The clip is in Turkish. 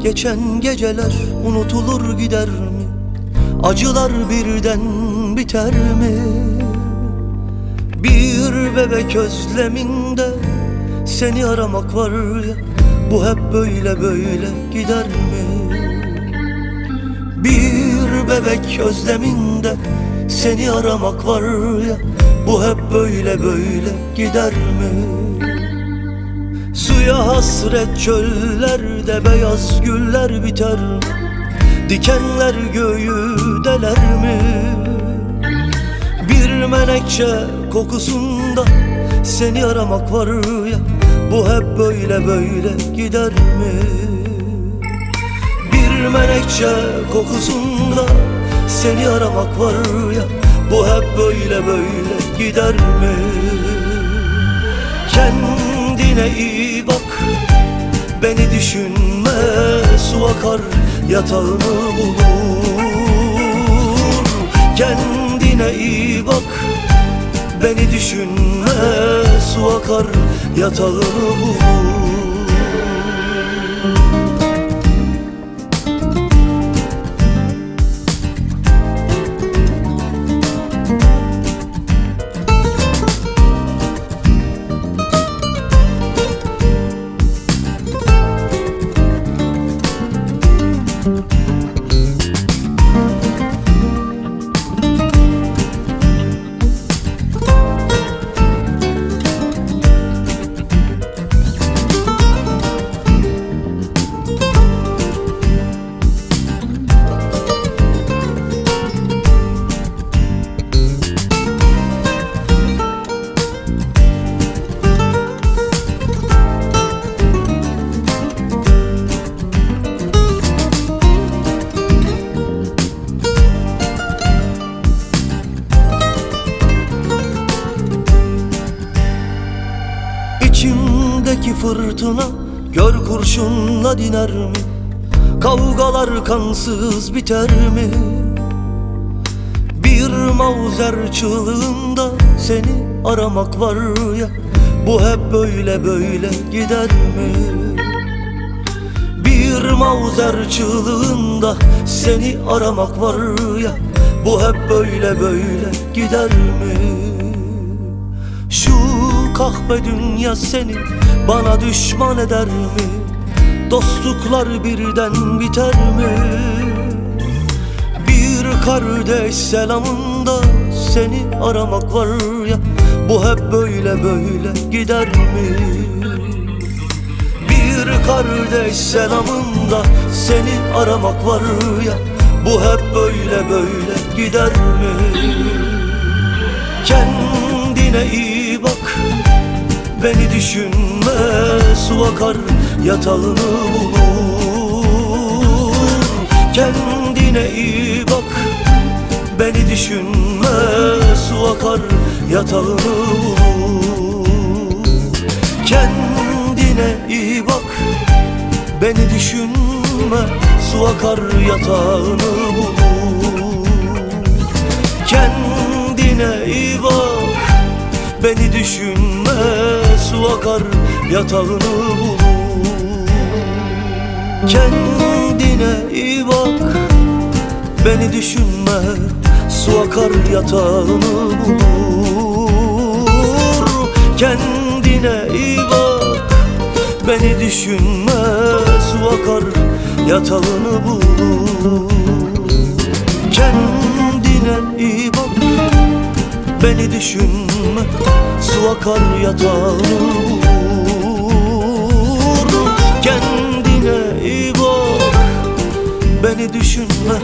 Geçen geceler unutulur gider mi? Acılar birden biter mi? Bir bebek özleminde seni aramak var ya, bu hep böyle böyle gider mi? Bir bebek özleminde seni aramak var ya, bu hep böyle böyle gider mi? Suya hasret çöllerde beyaz güller biter mi? Dikenler göğü deler mi? Bir menekşe kokusunda seni aramak var ya, bu hep böyle böyle gider mi? Bir menekşe kokusunda seni aramak var ya, bu hep böyle böyle gider mi? Kendine iyi bak, beni düşünme, su akar yatağını bulur. Kendine iyi bak, beni düşünme, su akar yatağını bulur. İçimdeki fırtına gör kurşunla diner mi? Kavgalar kansız biter mi? Bir mavzer çığlığında seni aramak var ya, bu hep böyle böyle gider mi? Bir mavzer çığlığında seni aramak var ya, bu hep böyle böyle gider mi? Şu kahpe dünya seni bana düşman eder mi? Dostluklar birden biter mi? Bir kardeş selamında seni aramak var ya, bu hep böyle böyle gider mi? Bir kardeş selamında seni aramak var ya, bu hep böyle böyle gider mi? Kendine iyi bak, beni düşünme, su akar yatağını bulur. Kendine iyi bak, beni düşünme, su akar yatağını bulur. Kendine iyi bak, beni düşünme, su akar yatağını bulur. Kendine iyi bak, beni düşünme, su akar yatağını bulur. Kendine iyi bak, beni düşünme, su akar yatağını bulur. Kendine iyi bak, beni düşünme, su akar yatağını bulur. Kendine iyi bak, beni düşünme, su akar yatağını bulur. Kendine iyi bak, beni düşünme,